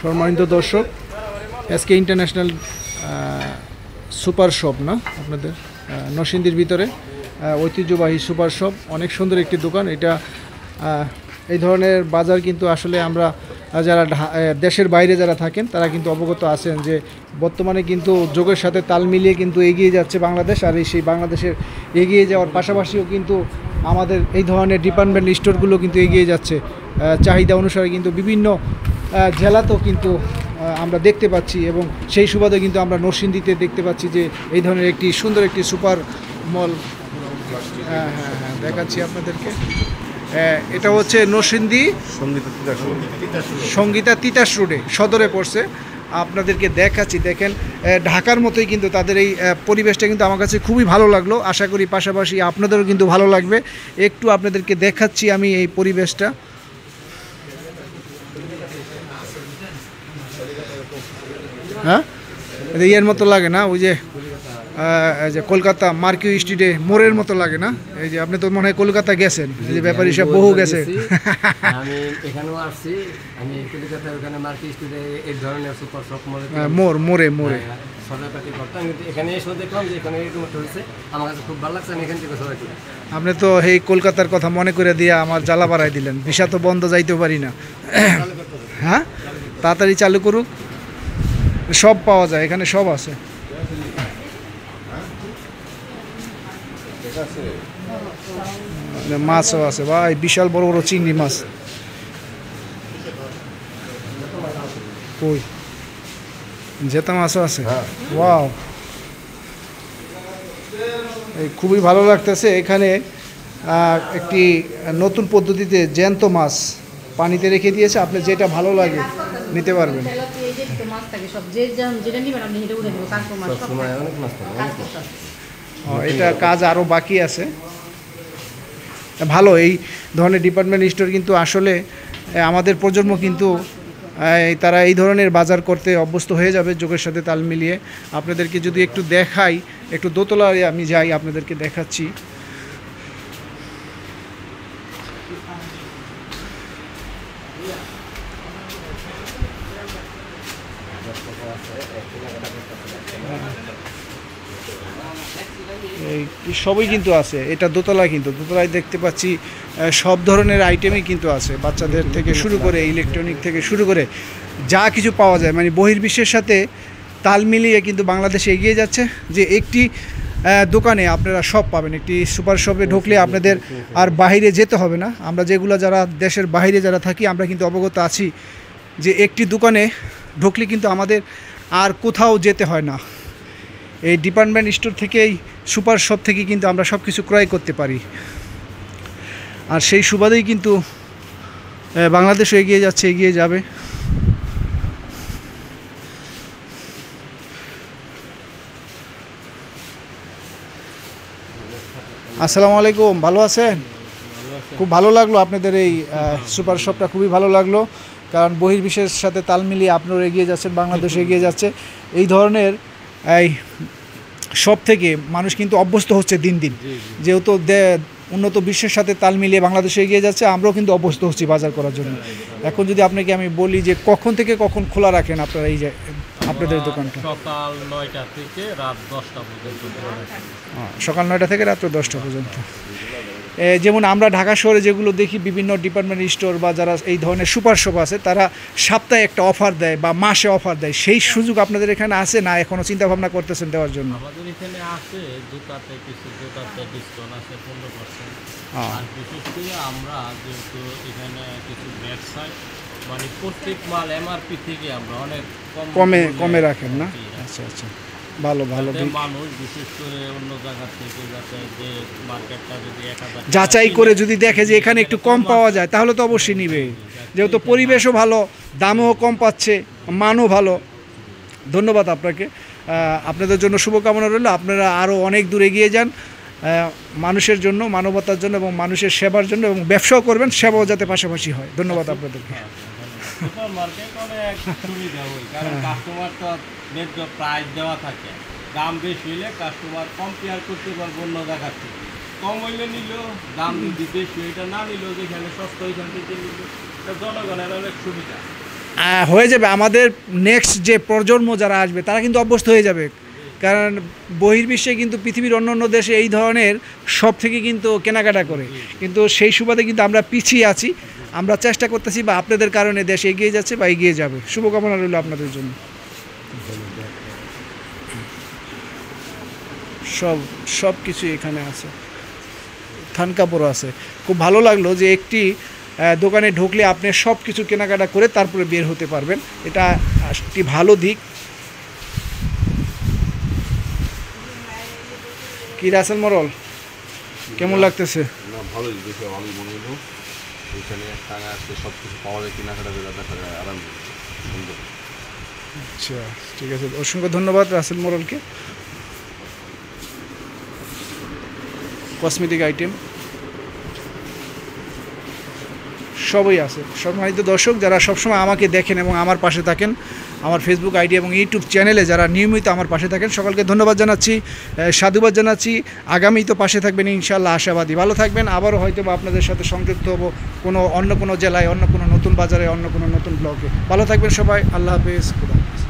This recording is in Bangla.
সম্মানিত দর্শক, এসকে ইন্টারন্যাশনাল সুপার শপ না আপনাদের নরসিংদীর ভিতরে ঐতিহ্যবাহী সুপার শপ, অনেক সুন্দর একটি দোকান। এটা এই ধরনের বাজার কিন্তু আসলে আমরা যারা দেশের বাইরে যারা থাকেন তারা কিন্তু অবগত আছেন যে বর্তমানে কিন্তু যুগের সাথে তাল মিলিয়ে কিন্তু এগিয়ে যাচ্ছে বাংলাদেশ। আর সেই বাংলাদেশের এগিয়ে যাওয়ার পাশাপাশিও কিন্তু আমাদের এই ধরনের ডিপার্টমেন্ট স্টোরগুলো কিন্তু এগিয়ে যাচ্ছে চাহিদা অনুসারে। কিন্তু বিভিন্ন জেলাতেও কিন্তু আমরা দেখতে পাচ্ছি এবং সেই সুবাদে কিন্তু আমরা নরসিংদীতে দেখতে পাচ্ছি যে এই ধরনের একটি সুন্দর একটি সুপার মল। হ্যাঁ দেখাচ্ছি আপনাদেরকে। এটা হচ্ছে নরসিংদী সঙ্গীতা তিতাস রোডে সদরে পড়ছে। আপনাদেরকে দেখাচ্ছি, দেখেন ঢাকার মতোই কিন্তু তাদের এই পরিবেশটা কিন্তু আমার কাছে খুবই ভালো লাগলো। আশা করি পাশাপাশি আপনাদেরও কিন্তু ভালো লাগবে। একটু আপনাদেরকে দেখাচ্ছি আমি এই পরিবেশটা। হ্যাঁ, ইয়ের মতো লাগে না, ওই যে কলকাতা মার্কিউ স্ট্রিটে মোড়ের মতো লাগে না? এই যে আপনি তো মনে হয় কলকাতা গেছেন, এই যে ব্যাপারী সব বহু গেছে। আমি এখানেও আসছি, আমি কলকাতার ওখানে মার্কিউ স্ট্রিটে এই ধরনের সুপার শপ মোড়ে সদাপাতি করতাম, কিন্তু এখানে এসে দেখলাম যে এখানে এরকম একটা হয়েছে, আমার কাছে খুব ভালো লাগছে। আমি এখান থেকে সবাই করি। আপনি তো এই কলকাতার কথা মনে করে দিয়ে আমার জ্বালা বাড়াই দিলেন। ভিসা তো বন্ধ, যাইতেও পারি না। হ্যাঁ, তাড়াতাড়ি চালু করুক, সব পাওয়া যায় এখানে, সব আছে। মাছও আছে ভাই, বিশাল বড় বড় চিংড়ি মাছ। কই জেতা মাছও আছে। ওয়াও, এই খুবই ভালো লাগতেছে। এখানে একটি নতুন পদ্ধতিতে জ্যান্ত মাছ পানিতে রেখে দিয়েছে, আপনি যেটা ভালো লাগে নিতে পারবেন। এটা কাজ আরও বাকি আছে। ভালো, এই ধরনের ডিপার্টমেন্ট স্টোর কিন্তু আসলে আমাদের প্রজন্ম কিন্তু তারা এই ধরনের বাজার করতে অভ্যস্ত হয়ে যাবে যুগের সাথে তাল মিলিয়ে। আপনাদেরকে যদি একটু দেখাই, একটু দোতলায় আমি যাই, আপনাদেরকে দেখাচ্ছি। এই সবই কিন্তু আছে। এটা দোতলায়, কিন্তু দোতলায় দেখতে পাচ্ছি সব ধরনের আইটেমই কিন্তু আছে, বাচ্চাদের থেকে শুরু করে ইলেকট্রনিক থেকে শুরু করে যা কিছু পাওয়া যায়। মানে বহির্বিশ্বের সাথে তাল মিলিয়ে কিন্তু বাংলাদেশে এগিয়ে যাচ্ছে, যে একটি দোকানে আপনারা সব পাবেন। একটি সুপার শপে ঢুকলে আপনাদের আর বাইরে যেতে হবে না। আমরা যেগুলো যারা দেশের বাইরে যারা থাকি আমরা কিন্তু অবগত আছি যে একটি দোকানে ঢুকলে কিন্তু আমাদের আর কোথাও যেতে হয় না। এই ডিপার্টমেন্ট স্টোর থেকেই, সুপার শপ থেকে কিন্তু আমরা সব কিছু ক্রয় করতে পারি। আর সেই সুবাদেই কিন্তু বাংলাদেশও এগিয়ে যাচ্ছে, এগিয়ে যাবে। আসসালামু আলাইকুম, ভালো আছেন? খুব ভালো লাগলো আপনাদের এই সুপার শপটা, খুবই ভালো লাগলো। কারণ বহির্বিশ্বের সাথে তাল মিলিয়ে আপনারা এগিয়ে যাচ্ছেন, বাংলাদেশ এগিয়ে যাচ্ছে। এই ধরনের এই সব থেকে মানুষ কিন্তু অভ্যস্ত হচ্ছে দিন দিন, যেহেতু উন্নত বিশ্বের সাথে তাল মিলিয়ে বাংলাদেশে এগিয়ে যাচ্ছে, আমরাও কিন্তু অভ্যস্ত হচ্ছি বাজার করার জন্য। এখন যদি আপনাকে আমি বলি যে কখন থেকে কখন খোলা রাখেন আপনারা এই যে আপনাদের দোকানটা? সকাল 9টা থেকে রাত 10টা পর্যন্ত। সকাল 9টা থেকে রাত্র 10টা পর্যন্ত। যেমন আমরা ঢাকা শহরে যেগুলো দেখি, বিভিন্ন ডিপার্টমেন্ট স্টোর বা যারা এই ধরনের সুপার শপ আছে, তারা সপ্তাহে একটা অফার দেয় বা মাসে অফার দেয়। সেই সুযোগ আপনাদের এখানে আছে না? এখনও চিন্তা ভাবনা করতেছেন দেওয়ার জন্য? আমাদের এখানে আছে, জুতাতে ডিসকাউন্ট আছে 15%। আর বিশেষ করে আমরা যেহেতু এখানে কিছু ব্যবসায় মানে প্রত্যেক মাল এমআরপি থেকে আমরা অনেক কমে রাখেন না? আচ্ছা, ভালো। মানুষ বিশেষ করে অন্য জায়গা থেকে যাতে যে মার্কেটটা যদি 1000 যাচাই করে যদি দেখে যে এখানে একটু কম পাওয়া যায়, তাহলে তো অবশ্যই নিবে। যেহেতু পরিবেশও ভালো, দামও কম পাচ্ছে, মানও ভালো। ধন্যবাদ আপনাকে, আপনাদের জন্য শুভকামনা রইল। আপনারা আরও অনেক দূর এগিয়ে যান মানুষের জন্য, মানবতার জন্য এবং মানুষের সেবার জন্য, এবং ব্যবসাও করবেন, সেবাও যাতে পাশাপাশি হয়। ধন্যবাদ আপনাদেরকে। সুপার মার্কেট অনেক সুবিধা হয়, কারণ কাস্টমার তো ন্যায্য প্রাইস দেওয়া থাকে। দাম বেশি হইলে কাস্টমার কম্পেয়ার করতে পারবো অন্য জায়গার থেকে। কম হইলে নিল, দাম যদি বেশি এটা না নিল, যেখানে সস্তা ওইখান থেকে নিল, জনগণের অনেক সুবিধা। হয়ে যাবে, আমাদের নেক্সট যে প্রজন্ম যারা আসবে তারা কিন্তু অভ্যস্ত হয়ে যাবে, কারণ বহির্বিশ্বে কিন্তু পৃথিবীর অন্য অন্য দেশে এই ধরনের সব থেকে কিন্তু কেনাকাটা করে, কিন্তু সেই সুবাদে কিন্তু আমরা পিছিয়ে আছি। আমরা চেষ্টা করতেছি বা আপনাদের কারণে দেশ এগিয়ে যাচ্ছে বা এগিয়ে যাবে। শুভকামনা রইল আপনাদের জন্য। সব কিছু এখানে আছে, থান কাপড়ও আছে। খুব ভালো লাগলো যে একটি দোকানে ঢুকলে আপনি সব কিছু কেনাকাটা করে তারপরে বের হতে পারবেন, এটা একটি ভালো দিক। কি রাসেল মরল, কেমন লাগতেছে? না, ভালোই, দেখে ভালোই মনে হলো। এখানে টাকা আসলে সব কিছু পাওয়া যায়, কেনাকাটা করে দেখা যায় আরাম, সুন্দর। আচ্ছা, ঠিক আছে, অসংখ্য ধন্যবাদ রাসেল মরলকে। কসমেটিক আইটেম সবই আছে। সম্মানিত দর্শক, যারা সবসময় আমাকে দেখেন এবং আমার পাশে থাকেন, আমার ফেসবুক আইডি এবং ইউটিউব চ্যানেলে যারা নিয়মিত আমার পাশে থাকেন, সকলকে ধন্যবাদ জানাচ্ছি, সাধুবাদ জানাচ্ছি। আগামী তো পাশে থাকবেন ইনশাআল্লাহ, আশাবাদী। ভালো থাকবেন, আবারও হয়তো বা আপনাদের সাথে সংযুক্ত হব অন্য কোনো জেলায়, অন্য কোনো নতুন বাজারে, অন্য কোনো নতুন ব্লগে। ভালো থাকবেন সবাই, আল্লাহ হাফেজ, খুদা হাফেজ।